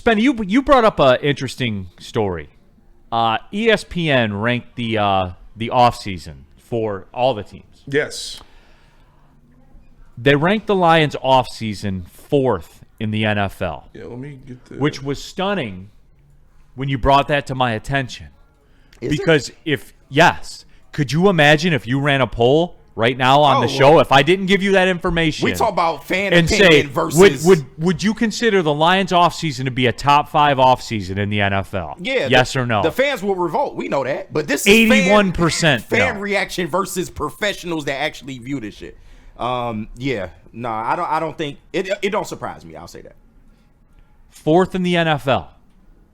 Spenny, you brought up an interesting story. ESPN ranked the offseason for all the teams. Yes. They ranked the Lions offseason 4th in the NFL. Yeah, let me get the... Which was stunning when you brought that to my attention. Could you imagine if you ran a poll right now on the show, if I didn't give you that information? We talk about fan and opinion versus... Would you consider the Lions offseason to be a top 5 offseason in the NFL? Yeah. Yes or no? The fans will revolt. We know that. But this is 81% fan reaction versus professionals that actually view this shit. I don't think... It don't surprise me. I'll say that. 4th in the NFL.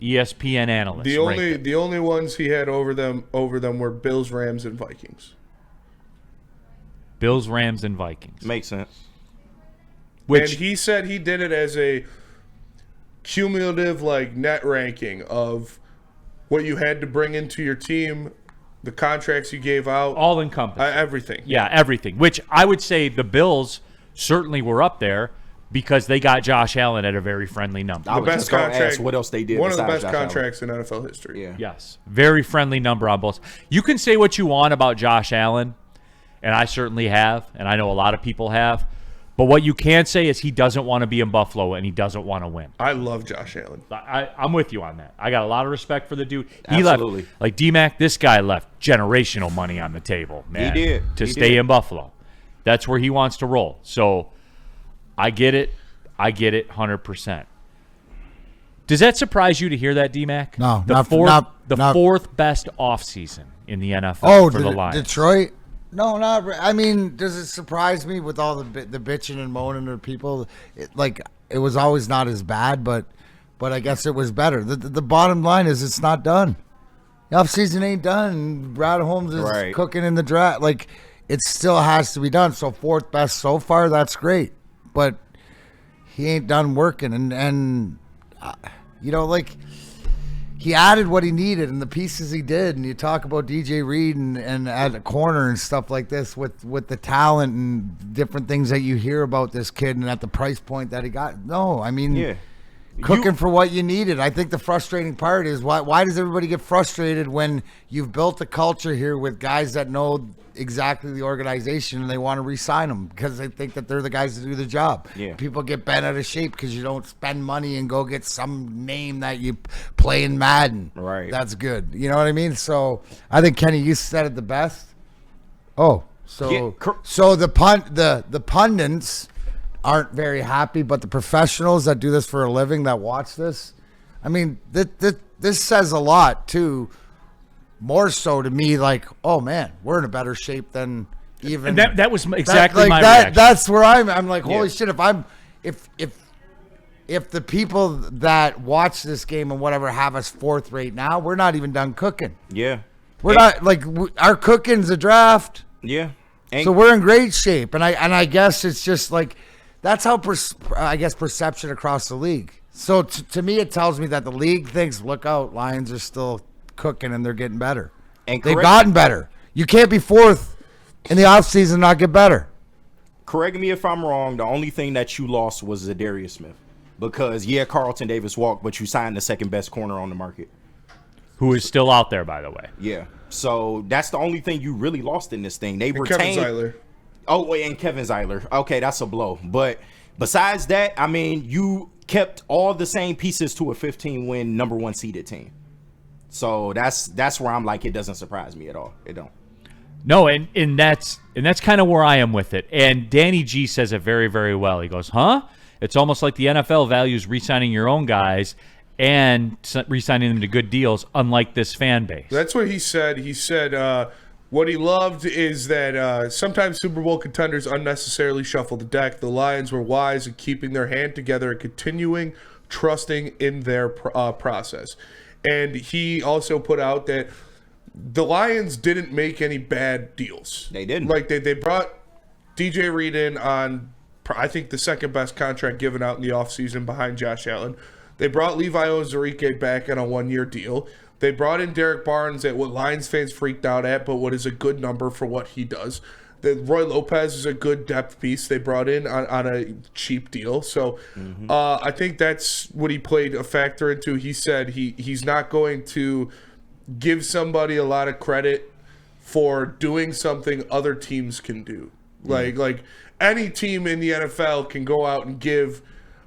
ESPN analysts. The only ones he had over them were Bills, Rams, and Vikings. Bills, Rams, and Vikings. Makes sense. And he said he did it as a cumulative net ranking of what you had to bring into your team, the contracts you gave out, all encompassing, everything. Yeah, everything. Which I would say the Bills certainly were up there. Because they got Josh Allen at a very friendly number. The best contract. What else they did? One of the best contracts in NFL history. Yeah. Yes. Very friendly number on both. You can say what you want about Josh Allen, and I certainly have, and I know a lot of people have. But what you can say is he doesn't want to be in Buffalo and he doesn't want to win. I love Josh Allen. I'm with you on that. I got a lot of respect for the dude. He Absolutely. Left, like D-Mac, this guy left generational money on the table, man. He did. To stay in Buffalo. That's where he wants to roll. So I get it 100%. Does that surprise you to hear that, D-Mac? No, the fourth best offseason in the NFL for the Lions. Detroit? No, not. I mean, does it surprise me with all the bitching and moaning of people? It was always not as bad, but I guess it was better. The bottom line is it's not done. The offseason ain't done. Brad Holmes is cooking in the draft. It still has to be done. So 4th best so far, that's great. But he ain't done working, and he added what he needed and the pieces he did. And you talk about DJ Reed and at the corner and stuff like this with the talent and different things that you hear about this kid and at the price point that he got. No, I mean, cooking for what you needed. I think the frustrating part is why does everybody get frustrated when you've built a culture here with guys that know exactly the organization and they want to re-sign them because they think that they're the guys to do the job. Yeah. People get bent out of shape because you don't spend money and go get some name that you play in Madden. Right. That's good. You know what I mean? So I think, Kenny, you said it the best. Oh, so the pundits aren't very happy, but the professionals that do this for a living that watch this, I mean, this says a lot too. More so to me, oh man, we're in a better shape than even. And that was exactly my reaction. That's where I'm like, holy shit! If the people that watch this game and whatever have us 4th right now, we're not even done cooking. Yeah, we're not our cooking's a draft. Yeah, so we're in great shape, and I guess it's just that's how perception across the league. So to me, it tells me that the league thinks, look out, Lions are still cooking and they're getting better. And they've gotten better. You can't be 4th in the offseason and not get better. Correct me if I'm wrong. The only thing that you lost was Zadarius Smith. Because, Carlton Davis walked, but you signed the second best corner on the market. Who is still out there, by the way. Yeah. So that's the only thing you really lost in this thing. They retained Kevin Zeiler. Oh, wait, and Kevin Zeiler. Okay, that's a blow. But besides that, I mean, you kept all the same pieces to a 15-win number 1 seeded team. So that's where I'm like, it doesn't surprise me at all. It don't. No, and that's kind of where I am with it. And Danny G says it very, very well. He goes, It's almost like the NFL values re-signing your own guys and re-signing them to good deals, unlike this fan base. That's what he said. He said what he loved is that sometimes Super Bowl contenders unnecessarily shuffle the deck. The Lions were wise in keeping their hand together and continuing trusting in their process. And he also put out that the Lions didn't make any bad deals. They didn't. They brought DJ Reed in on, I think, the second best contract given out in the offseason behind Josh Allen. They brought Levi Ozarike back on a 1-year deal. They brought in Derek Barnes at what Lions fans freaked out at, but what is a good number for what he does. Roy Lopez is a good depth piece they brought in on a cheap deal. So I think that's what he played a factor into. He said he's not going to give somebody a lot of credit for doing something other teams can do. Like any team in the NFL can go out and give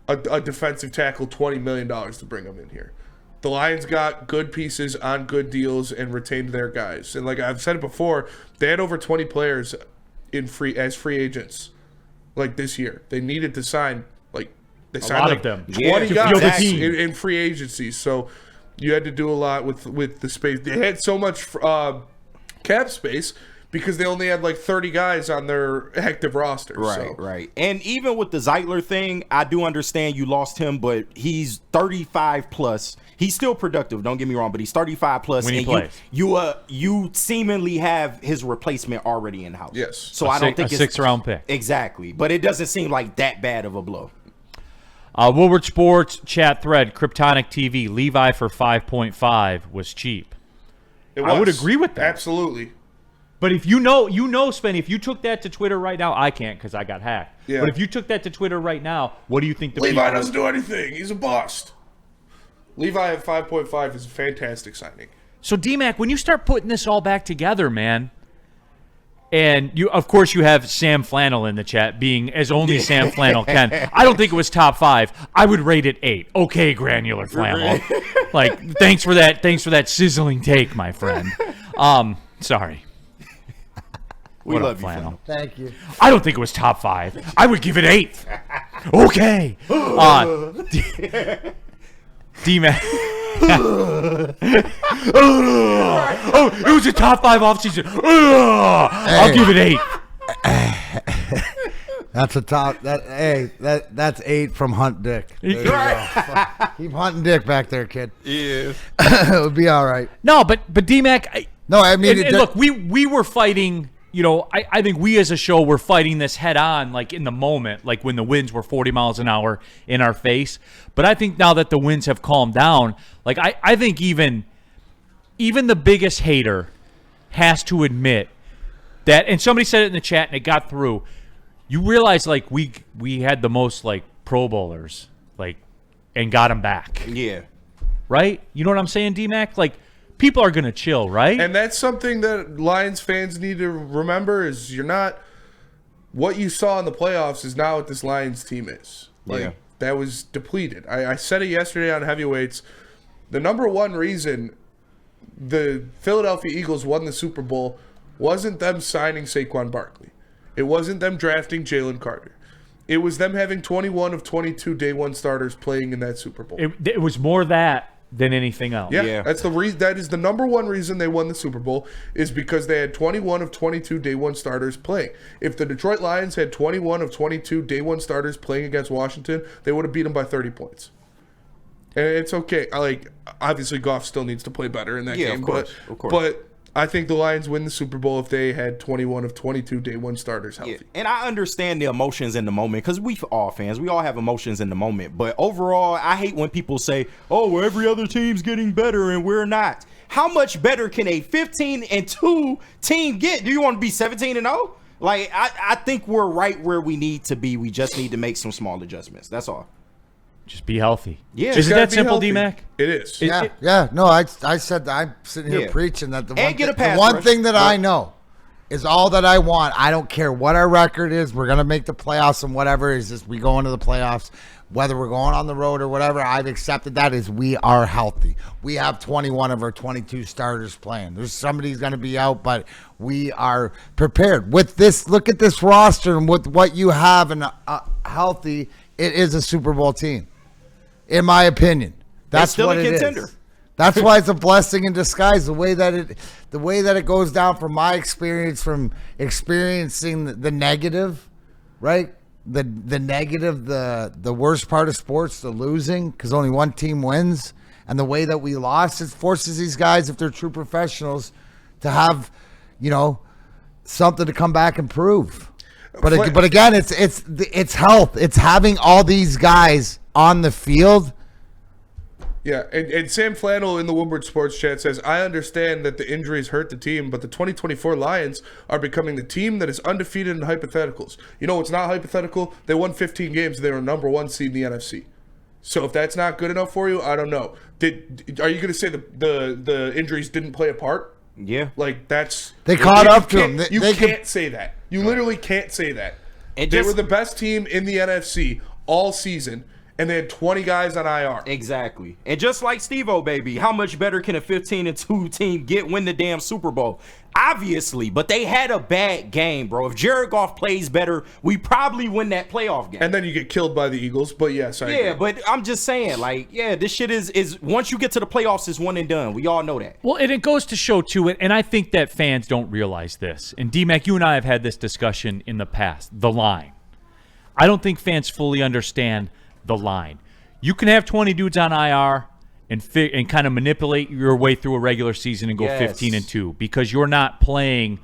a defensive tackle $20 million to bring him in here. The Lions got good pieces on good deals and retained their guys. And like I've said it before, they had over 20 players as free agents like this year. They needed to sign they signed lot like of them. 20 to field the guys team. in free agency. So you had to do a lot with the space. They had so much cap space because they only had like 30 guys on their active roster. Right. And even with the Zeitler thing, I do understand you lost him, but he's 35 plus. He's still productive, don't get me wrong, but he's 35 plus. When he and plays. You seemingly have his replacement already in house. Yes. So I don't think a it's 6th-round pick. Exactly. But it doesn't seem like that bad of a blow. Woodward Sports chat thread, Kryptonic TV, Levi for 5.5 was cheap. I would agree with that. Absolutely. But if you know, Spenny, if you took that to Twitter right now, I can't because I got hacked. Yeah. But if you took that to Twitter right now, what do you think the Levi people- doesn't do anything. He's a bust. Levi at 5.5 is a fantastic signing. So, D-Mac, when you start putting this all back together, man, and of course you have Sam Flannel in the chat, being as only Sam Flannel can. I don't think it was top 5. I would rate it 8. Okay, Granular Flannel. Thanks for that sizzling take, my friend. Sorry. We What love up, you, Flannel? Flannel. Thank you. I don't think it was top 5. I would give it 8. Okay. D-Mac. Oh, it was a top 5 offseason. I'll give it 8. That's a top. That's 8 from Hunt Dick. There you go. Keep hunting Dick back there, kid. Yeah. It would be all right. No, but D-Mac. No, I mean, And look, we were fighting. I think we as a show were fighting this head on, like in the moment, like when the winds were 40 miles an hour in our face. But I think now that the winds have calmed down, like I think even the biggest hater has to admit that. And somebody said it in the chat, and it got through. You realize like we had the most like Pro Bowlers, like, and got them back, Yeah. right? You know what I'm saying, D-Mac? Like. People are going to chill, right? And that's something that Lions fans need to remember is what you saw in the playoffs is not what this Lions team is. That was depleted. I said it yesterday on heavyweights. The number one reason the Philadelphia Eagles won the Super Bowl wasn't them signing Saquon Barkley. It wasn't them drafting Jalen Carter. It was them having 21 of 22 day one starters playing in that Super Bowl. It was more that than anything else. Yeah, that's the reason. That is the number one reason they won the Super Bowl is because they had 21 of 22 day one starters playing. If the Detroit Lions had 21 of 22 day one starters playing against Washington, they would have beat them by 30 points. And it's okay. Obviously, Goff still needs to play better in that game. Of course. But I think the Lions win the Super Bowl if they had 21 of 22 day one starters healthy. Yeah. And I understand the emotions in the moment because we all fans, we all have emotions in the moment. But overall, I hate when people say, "Oh, well, every other team's getting better and we're not." How much better can a 15-2 team get? Do you want to be 17-0? Like I think we're right where we need to be. We just need to make some small adjustments. That's all. Just be healthy. Yeah. Is it Gotta that be simple, healthy. D-Mac? It is. Yeah. No, I said that. I'm sitting here Yeah. preaching that the And one, get a the pass one rush. thing that I know is all that I want. I don't care what our record is. We're gonna make the playoffs and whatever is just we go into the playoffs, whether we're going on the road or whatever. I've accepted that is we are healthy. We have 21 of our 22 starters playing. There's somebody's gonna be out, but we are prepared with this. Look at this roster and with what you have and healthy. It is a Super Bowl team. In my opinion, that's still what a it contender. is. That's why it's a blessing in disguise. The way that it goes down from my experience, from experiencing the negative, right? The negative, the worst part of sports, the losing, because only one team wins, and the way that we lost, it forces these guys, if they're true professionals, to have, something to come back and prove. But again, it's health. It's having all these guys on the field Yeah, and Sam Flannel in the Woodward Sports Chat says, I understand that the injuries hurt the team, but the 2024 Lions are becoming the team that is undefeated in hypotheticals. You know, it's not hypothetical. They won 15 games. They were number 1 seed in the NFC. So if that's not good enough for you, I don't know. Are you going to say the injuries didn't play a part? Yeah. Like, that's... They caught up to them. You can't say that. You literally can't say that. They were the best team in the NFC all season, and they had 20 guys on IR. Exactly. And just like Steve-O, baby, how much better can a 15-2 team win the damn Super Bowl? Obviously, but they had a bad game, bro. If Jared Goff plays better, we probably win that playoff game. And then you get killed by the Eagles, but yes, I agree. But I'm just saying, like, this shit is once you get to the playoffs, it's one and done. We all know that. Well, and it goes to show, too, and I think that fans don't realize this. And, D-Mac, you and I have had this discussion in the past, the line. I don't think fans fully understand the line. You can have 20 dudes on IR and kind of manipulate your way through a regular season and go 15-2 because you're not playing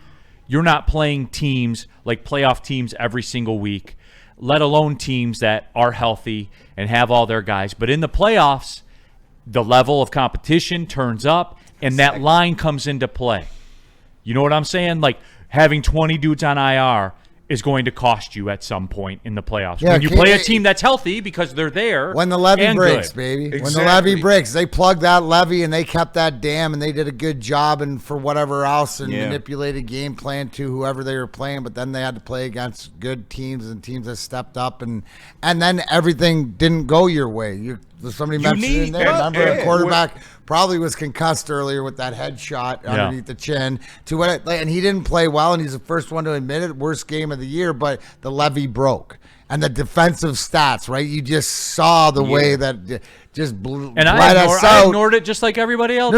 teams like playoff teams every single week, let alone teams that are healthy and have all their guys. But in the playoffs, the level of competition turns up and that line comes into play. You know what I'm saying? Like having 20 dudes on IR is going to cost you at some point in the playoffs. Yeah, when you play a team that's healthy because they're there. When the levee breaks, good. baby. Exactly. When the levee breaks, they plugged that levee and they kept that dam and they did a good job and for whatever else and manipulated game plan to whoever they were playing. But then they had to play against good teams and teams that stepped up and then everything didn't go your way. Somebody mentioned it in there. Remember, a quarterback probably was concussed earlier with that headshot underneath the chin. And he didn't play well, and he's the first one to admit it. Worst game of the year, but the levee broke. And the defensive stats, right? You just saw the way that just blew I ignored it just like everybody else.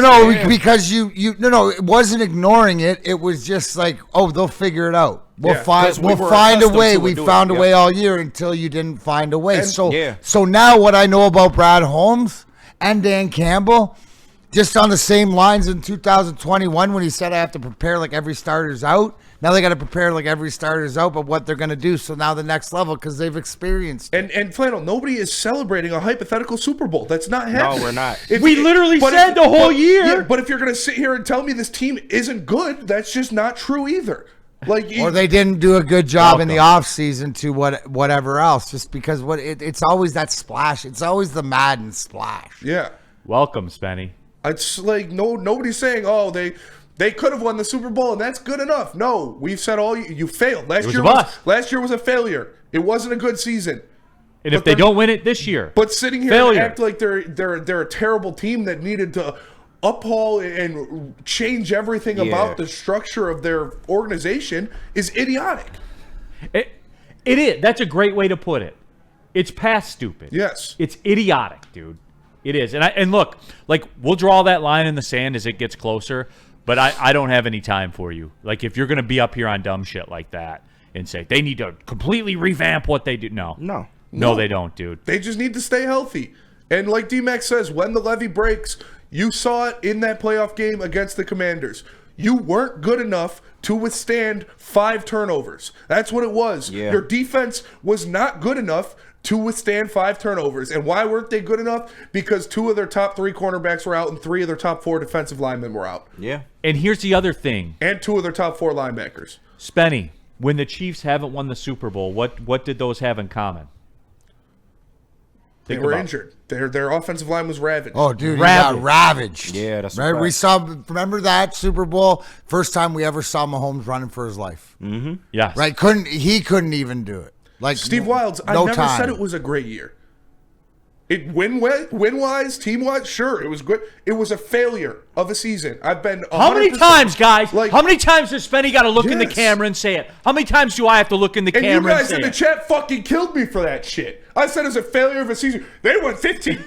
Because it wasn't ignoring it. It was just like, they'll figure it out. We'll find a way. We found a way all year until you didn't find a way. So now what I know about Brad Holmes and Dan Campbell, just on the same lines in 2021 when he said I have to prepare like every starter's out. Now they got to prepare like every starter's out, but what they're going to do. So now the next level because they've experienced it. And Flannel, nobody is celebrating a hypothetical Super Bowl. That's not happening. No, we're not. We literally said the whole year. Yeah, but if you're going to sit here and tell me this team isn't good, that's just not true either. Or they didn't do a good job in the offseason to whatever else, just because it's always that splash. It's always the Madden splash. Yeah. Welcome, Spenny. It's like nobody's saying, they could have won the Super Bowl and that's good enough. No, we've said you failed. Last year was a failure. It wasn't a good season. And if they don't win it this year, but sitting here and act like they're a terrible team that needed to uphaul and change everything about the structure of their organization is idiotic. It is. That's a great way to put it. It's past stupid. Yes. It's idiotic, dude. It is. And look, like we'll draw that line in the sand as it gets closer, but I don't have any time for you. Like if you're going to be up here on dumb shit like that and say they need to completely revamp what they do. No, they don't, dude. They just need to stay healthy. And like D-Mac says, when the levee breaks, you saw it in that playoff game against the Commanders. You weren't good enough to withstand 5 turnovers. That's what it was. Yeah. Your defense was not good enough to withstand 5 turnovers. And why weren't they good enough? Because 2 of their top 3 cornerbacks were out and 3 of their top 4 defensive linemen were out. Yeah. And here's the other thing. And 2 of their top 4 linebackers. Spenny, when the Chiefs haven't won the Super Bowl, what did those have in common? They were injured. Their offensive line was ravaged. Oh, dude, he got ravaged. Yeah, that's right. Remember that Super Bowl? First time we ever saw Mahomes running for his life. Mm-hmm. Yes. Right? He couldn't even do it. Like Steve Wildes, I never said it was a great year. Win-wise, team-wise, sure, it was good. It was a failure of a season. I've been 100%. How many times, guys? How many times has Spenny got to look in the camera and say it? How many times do I have to look in the camera and say it? And you guys in the chat fucking killed me for that shit. I said it was a failure of a season. They won 15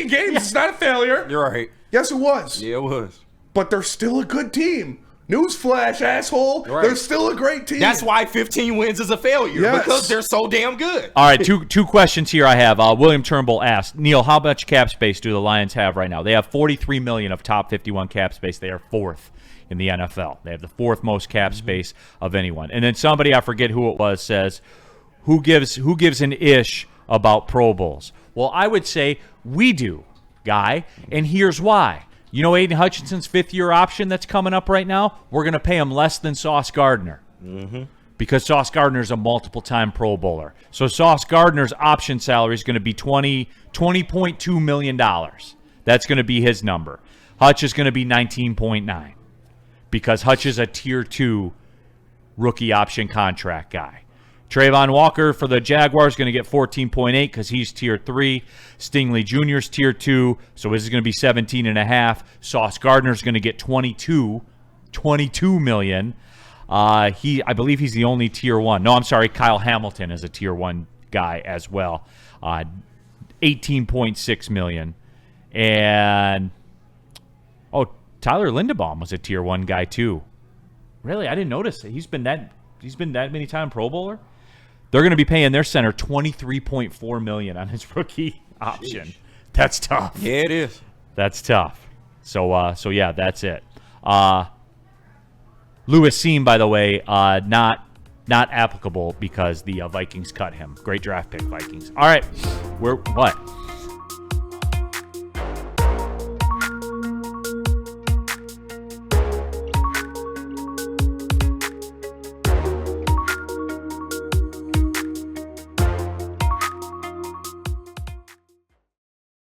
games. It's not a failure. You're right. Yes, it was. Yeah, it was. But they're still a good team. Newsflash, asshole. Right. They're still a great team. That's why 15 wins is a failure, because they're so damn good. All right, two questions here I have. William Turnbull asked, Neil, how much cap space do the Lions have right now? They have $43 million of top 51 cap space. They are 4th in the NFL. They have the 4th most cap space of anyone. And then somebody, I forget who it was, says, who gives an ish about Pro Bowls? Well, I would say we do, guy, and here's why. You know Aiden Hutchinson's 5th-year option that's coming up right now? We're going to pay him less than Sauce Gardner. Because Sauce Gardner's a multiple-time Pro Bowler. So Sauce Gardner's option salary is going to be $20.2 million. That's going to be his number. Hutch is going to be 19.9 because Hutch is a Tier 2 rookie option contract guy. Trayvon Walker for the Jaguars is going to get 14.8 because he's Tier 3. Stingley Jr. is Tier 2, so his is going to be 17.5. Sauce Gardner is going to get 22 million. I believe he's the only Tier 1. No, I'm sorry, Kyle Hamilton is a Tier 1 guy as well. 18.6 million. And Tyler Linderbaum was a Tier 1 guy too. Really? I didn't notice it. He's been that many time Pro Bowler. They're going to be paying their center $23.4 million on his rookie option. Sheesh. That's tough. Yeah, it is. That's tough. So yeah, that's it. Lewis Seam, by the way, not applicable because the Vikings cut him. Great draft pick, Vikings. All right, what?